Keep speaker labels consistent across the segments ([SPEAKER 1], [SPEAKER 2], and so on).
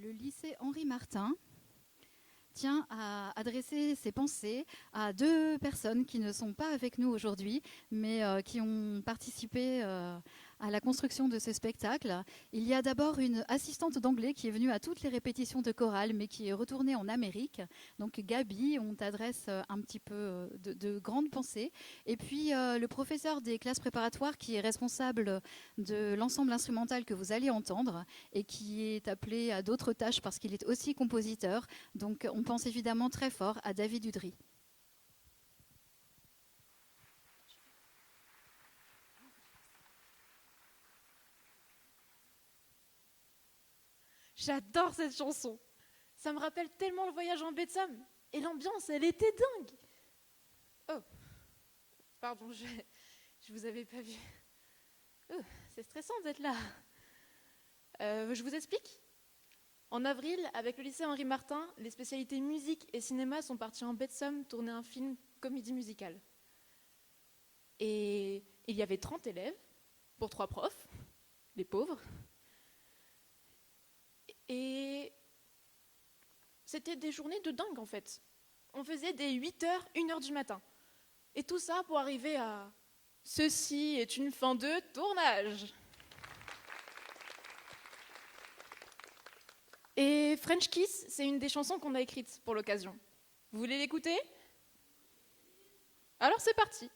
[SPEAKER 1] Le lycée Henri Martin tient à adresser ses pensées à deux personnes qui ne sont pas avec nous aujourd'hui, mais qui ont participé à la construction de ce spectacle. Il y a d'abord une assistante d'anglais qui est venue à toutes les répétitions de chorale, mais qui est retournée en Amérique. Donc Gabi, on t'adresse un petit peu de grandes pensées. Et puis le professeur des classes préparatoires qui est responsable de l'ensemble instrumental que vous allez entendre et qui est appelé à d'autres tâches parce qu'il est aussi compositeur. Donc on pense évidemment très fort à David Udry.
[SPEAKER 2] J'adore cette chanson. Ça me rappelle tellement le voyage en baie de Somme. Et l'ambiance, elle était dingue. Oh, pardon, je vous avais pas vu. Oh, c'est stressant d'être là. Je vous explique. En avril, avec le lycée Henri Martin, les spécialités musique et cinéma sont partis en baie de Somme tourner un film comédie musicale. Et il y avait 30 élèves pour 3 profs, les pauvres. Et c'était des journées de dingue en fait. On faisait des 8h, 1h du matin. Et tout ça pour arriver à « Ceci est une fin de tournage ». Et French Kiss, c'est une des chansons qu'on a écrites pour l'occasion. Vous voulez l'écouter? Alors c'est parti.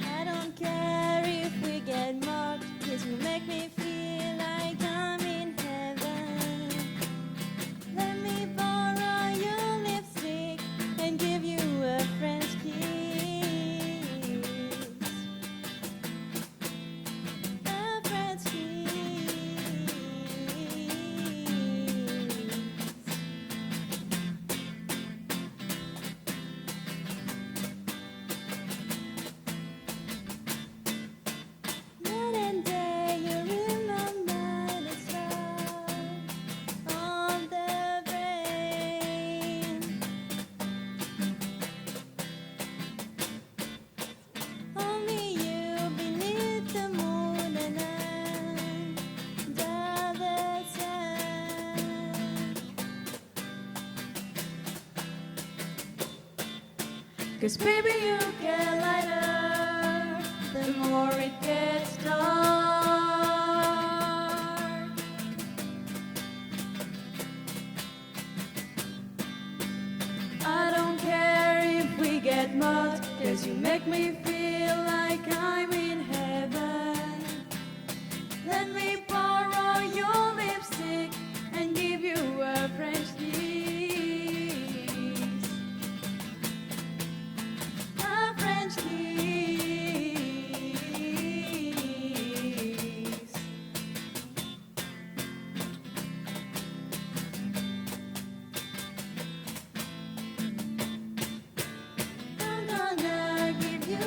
[SPEAKER 3] I don't care if we get mocked, 'cause you make me feel like I'm in heaven. Let me borrow your lipstick and give you a French kiss. A French kiss. Night and day you remember the star on the brain. Only you beneath the moon and under the sun. 'Cause baby you get lighter the more it gets dark. I don't care if we get mud, 'cause you make me feel like I'm in heaven. Let me borrow your lipstick and give you a French kiss. A French kiss. I'm gonna give you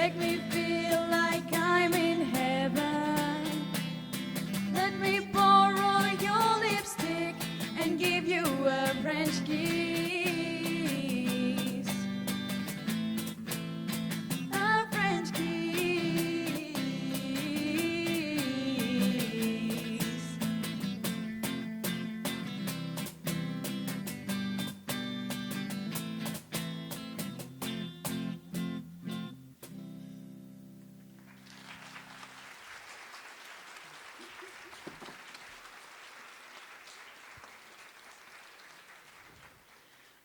[SPEAKER 3] make me feel like I'm in heaven. Let me borrow your lipstick and give you a French kiss. A French kiss.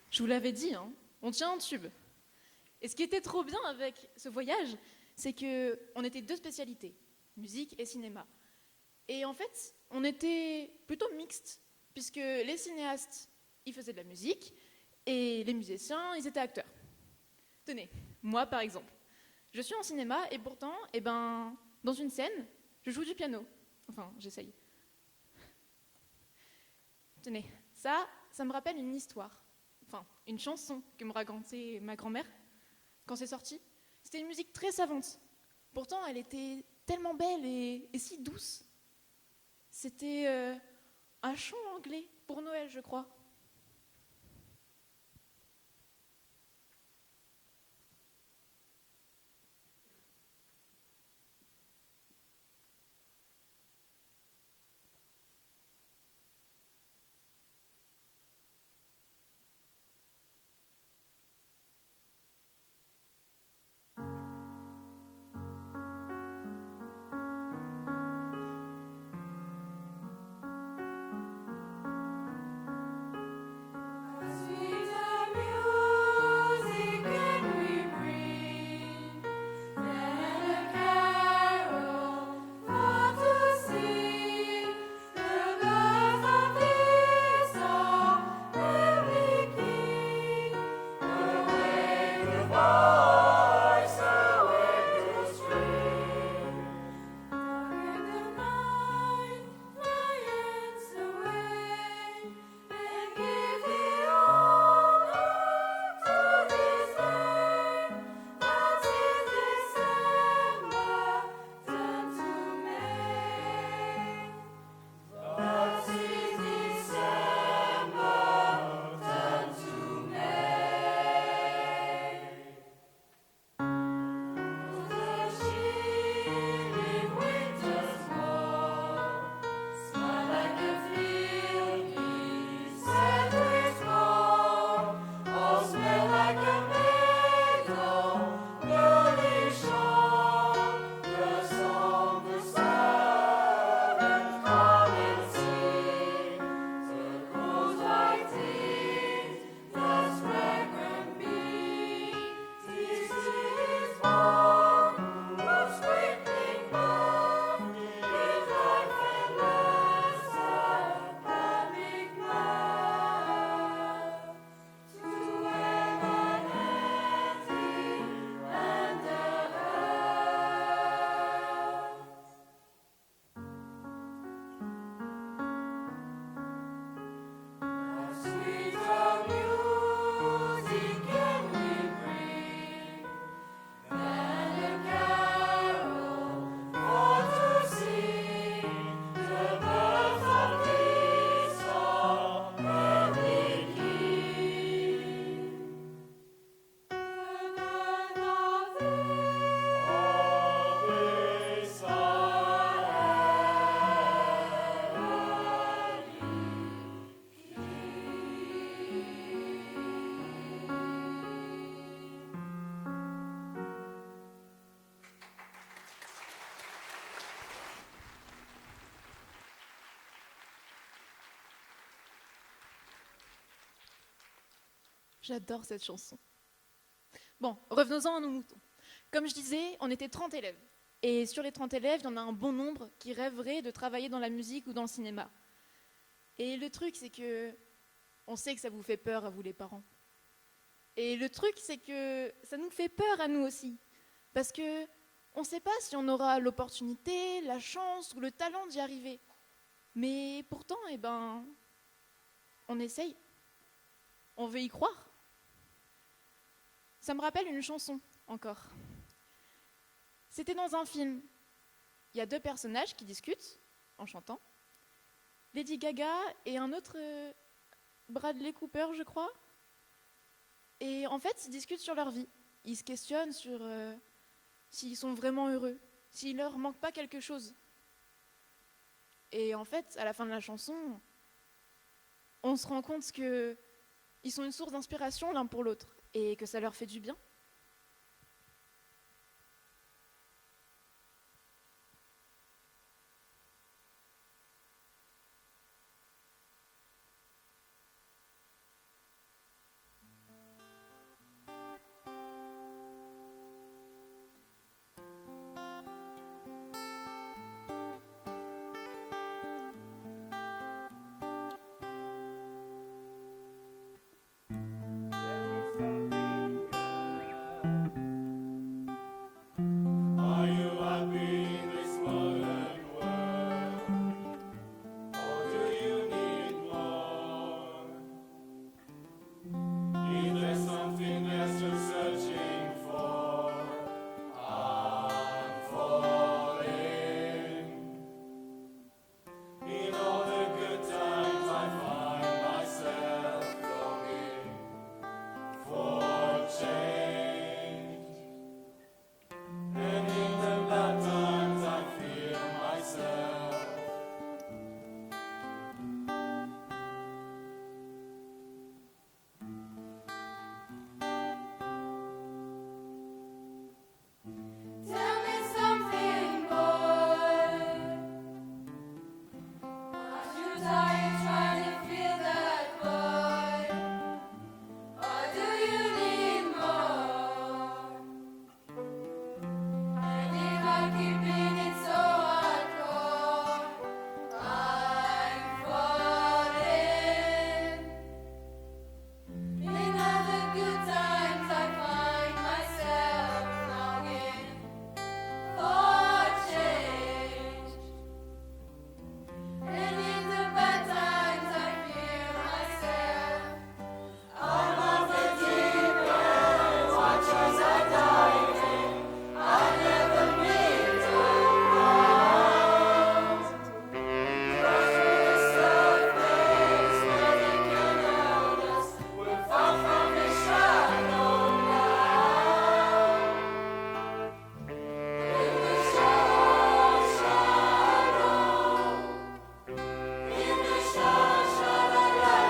[SPEAKER 2] Je vous l'avais dit, hein, on tient un tube. Et ce qui était trop bien avec ce voyage, c'est qu'on était deux spécialités, musique et cinéma. Et en fait, on était plutôt mixtes, puisque les cinéastes, ils faisaient de la musique, et les musiciens, ils étaient acteurs. Tenez, moi par exemple, je suis en cinéma, et pourtant, dans une scène, je joue du piano. Enfin, j'essaye. Tenez, ça me rappelle une histoire. Enfin, une chanson que me racontait ma grand-mère quand c'est sorti. C'était une musique très savante. Pourtant, elle était tellement belle et si douce. C'était un chant anglais pour Noël, je crois. J'adore cette chanson. Bon, revenons-en à nos moutons. Comme je disais, on était 30 élèves. Et sur les 30 élèves, il y en a un bon nombre qui rêveraient de travailler dans la musique ou dans le cinéma. Et le truc, c'est que on sait que ça vous fait peur à vous les parents. Et le truc, c'est que ça nous fait peur à nous aussi. Parce que on ne sait pas si on aura l'opportunité, la chance ou le talent d'y arriver. Mais pourtant, on essaye. On veut y croire. Ça me rappelle une chanson, encore. C'était dans un film. Il y a deux personnages qui discutent en chantant. Lady Gaga et un autre Bradley Cooper, je crois. Et en fait, ils discutent sur leur vie. Ils se questionnent sur s'ils sont vraiment heureux, s'il leur manque pas quelque chose. Et en fait, à la fin de la chanson, on se rend compte qu'ils sont une source d'inspiration l'un pour l'autre et que ça leur fait du bien.
[SPEAKER 4] Are you happy in this modern world? Or do you need more? Is there something else you're searching for? I'm falling. In all the good times I find myself longing for change. And in the bad times I feel myself.
[SPEAKER 3] Tell me something, boy. Aren't you tired trying to feel that void? Or do you need more? And if I'm keeping it so hardcore, I'm falling. In all the good times I find myself longing for change. And in the bad times I feel myself. I'm on the deep end, watchers are diving. I never meet around. Crash to the surface where they can hold us. We're far from the shallow now. In the shallow, in the shallow,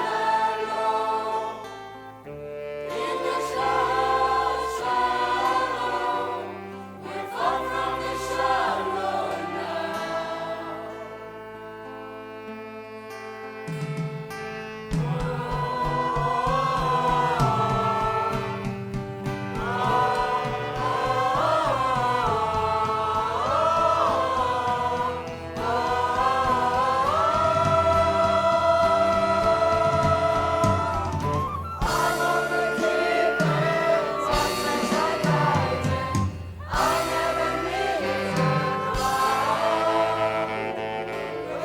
[SPEAKER 3] in the shallow, we're far from the shallow now. I'm on the deep end, watchers are diving. I never meet around.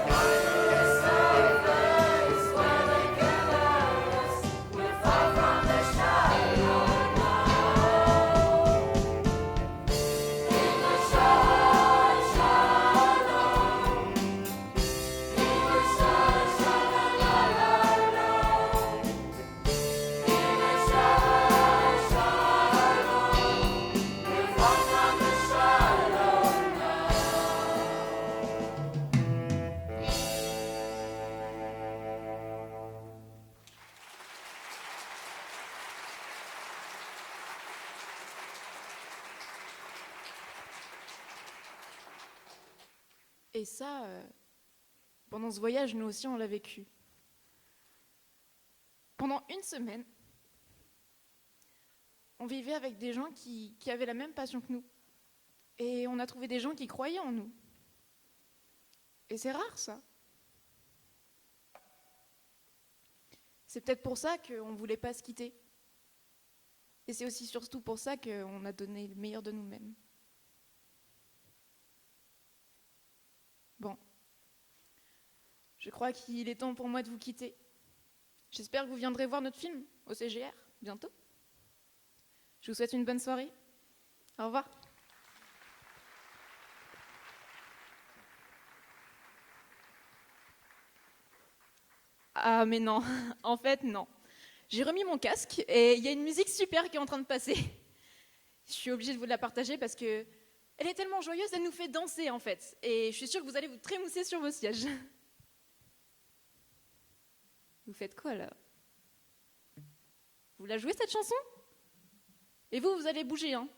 [SPEAKER 3] Crash to the surface where they can hold us. We're far from the shallow now. In the shallow, in the shallow. In the shallow, we're far from the shallow now.
[SPEAKER 2] Et ça, pendant ce voyage, nous aussi, on l'a vécu. Pendant une semaine, on vivait avec des gens qui avaient la même passion que nous. Et on a trouvé des gens qui croyaient en nous. Et c'est rare, ça. C'est peut-être pour ça qu'on ne voulait pas se quitter. Et c'est aussi surtout pour ça qu'on a donné le meilleur de nous-mêmes. Bon. Je crois qu'il est temps pour moi de vous quitter. J'espère que vous viendrez voir notre film au CGR bientôt. Je vous souhaite une bonne soirée. Au revoir. Ah mais non, en fait non. J'ai remis mon casque et il y a une musique super qui est en train de passer. Je suis obligée de vous la partager parce que elle est tellement joyeuse, elle nous fait danser en fait. Et je suis sûre que vous allez vous trémousser sur vos sièges. Vous faites quoi là? Vous la jouez cette chanson? Et vous allez bouger, hein?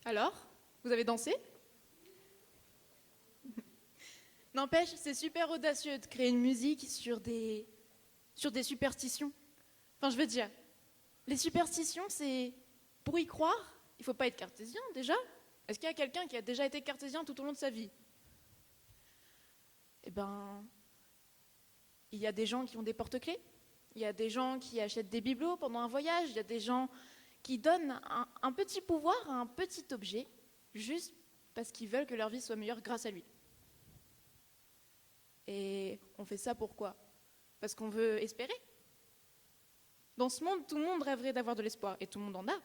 [SPEAKER 2] Alors, vous avez dansé? N'empêche, c'est super audacieux de créer une musique sur des superstitions. Enfin, je veux dire, les superstitions, c'est... Pour y croire, il faut pas être cartésien, déjà. Est-ce qu'il y a quelqu'un qui a déjà été cartésien tout au long de sa vie? Eh ben, il y a des gens qui ont des porte-clés, il y a des gens qui achètent des bibelots pendant un voyage, il y a des gens qui donnent un petit pouvoir à un petit objet, juste parce qu'ils veulent que leur vie soit meilleure grâce à lui. Et on fait ça pourquoi? Parce qu'on veut espérer. Dans ce monde, tout le monde rêverait d'avoir de l'espoir, et tout le monde en a.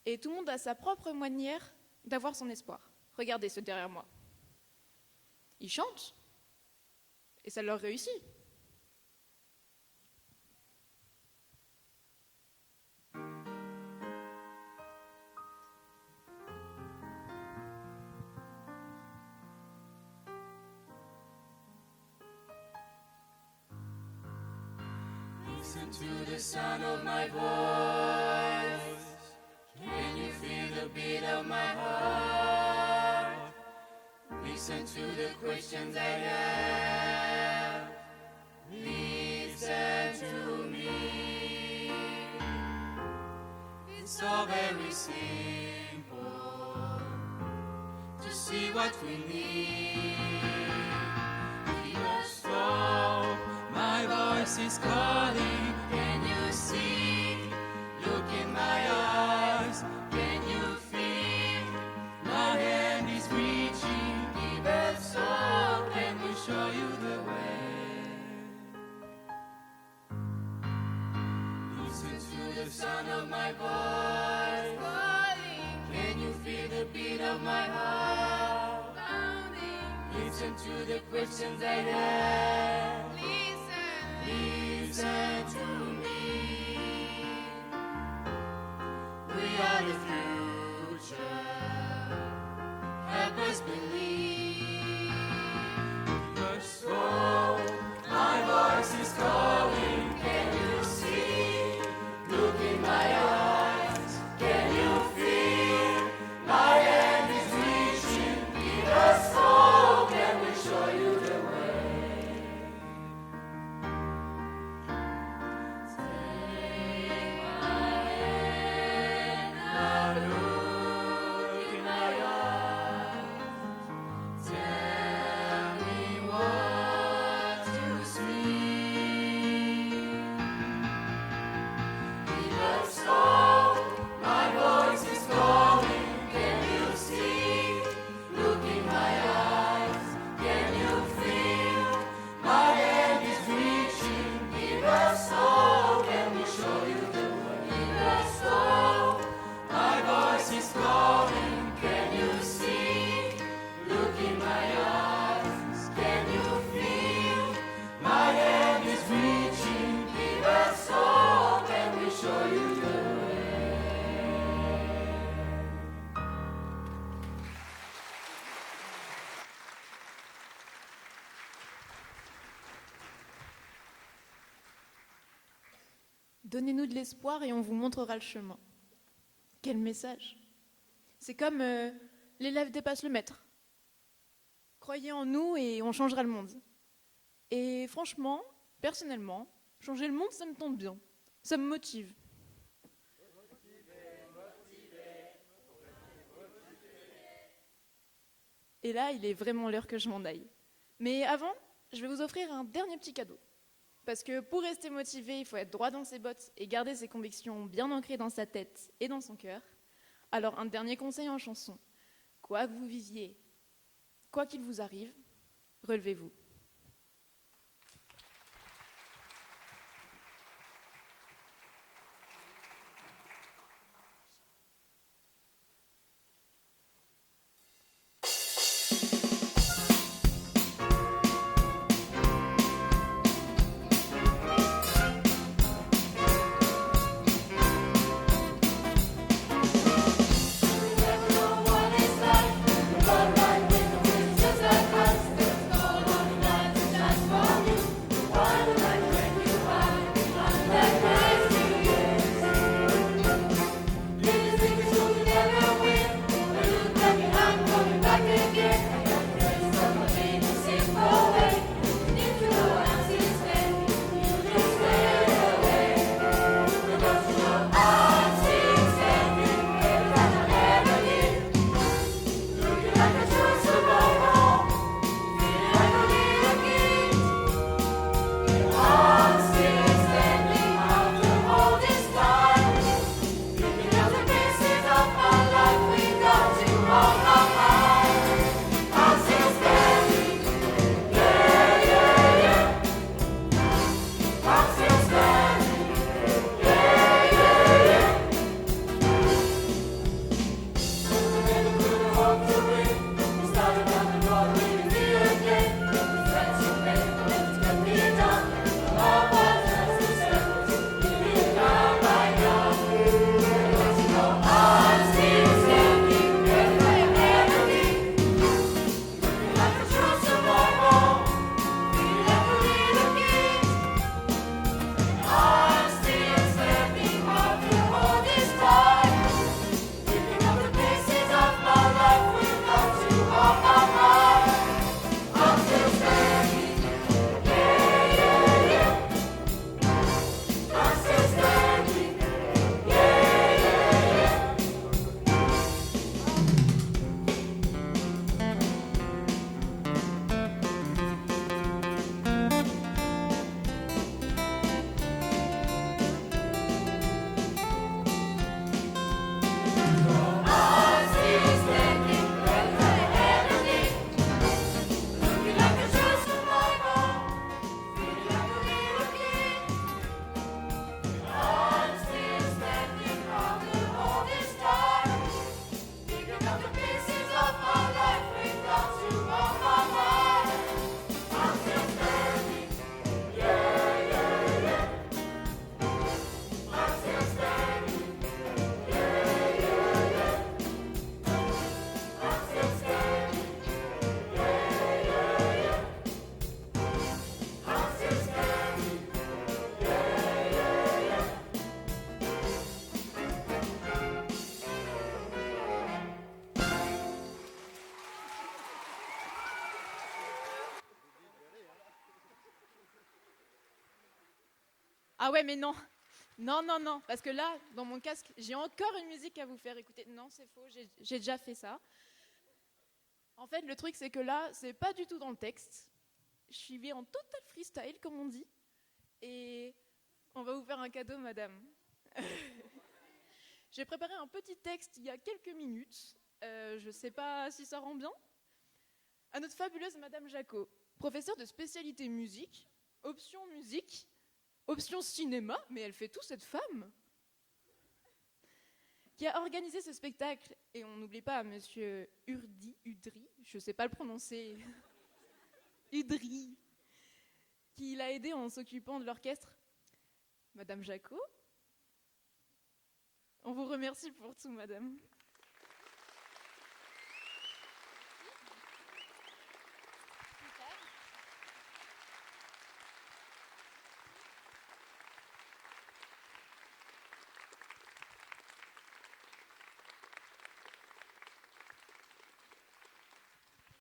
[SPEAKER 2] Et tout le monde a sa propre manière d'avoir son espoir. Regardez ceux derrière moi. Ils chantent, et ça leur réussit.
[SPEAKER 4] Listen to the sound of my voice. Can you feel the beat of my heart? Listen to the questions I have. Listen to me. It's all very simple to see what we need. Hear us all. My voice is calling, can you see? Look in my eyes, can you feel? My hand is reaching, give us all, can we show you the way? Listen to the sound of my voice, can you feel the beat of my heart? Listen to the questions I have. Listen to me. We are the future. Help us believe. Your soul, my voice is calling. Can you see? Look in my eyes. Can you feel? My hand is reaching. Give us all. Can we show you the way?
[SPEAKER 2] Donnez-nous de l'espoir et on vous montrera le chemin. Quel message! C'est comme l'élève dépasse le maître. Croyez en nous et on changera le monde. Et franchement, personnellement, changer le monde, ça me tente bien. Ça me motive. Et là, il est vraiment l'heure que je m'en aille. Mais avant, je vais vous offrir un dernier petit cadeau. Parce que pour rester motivé, il faut être droit dans ses bottes et garder ses convictions bien ancrées dans sa tête et dans son cœur. Alors un dernier conseil en chanson. Quoi que vous viviez, quoi qu'il vous arrive, relevez-vous.
[SPEAKER 4] Everyone is like, run right with the winds just like us. There's no one
[SPEAKER 2] Ah ouais, mais non. Non, non, non. Parce que là, dans mon casque, j'ai encore une musique à vous faire écouter. Non, c'est faux, j'ai déjà fait ça. En fait, le truc, c'est que là, c'est pas du tout dans le texte. Je suis en total freestyle, comme on dit. Et on va vous faire un cadeau, madame. J'ai préparé un petit texte il y a quelques minutes. Je sais pas si ça rend bien. À notre fabuleuse madame Jacot, professeure de spécialité musique, option cinéma, mais elle fait tout cette femme, qui a organisé ce spectacle. Et on n'oublie pas monsieur Udry, je sais pas le prononcer, Udry, qui l'a aidé en s'occupant de l'orchestre. Madame Jacot, on vous remercie pour tout, madame.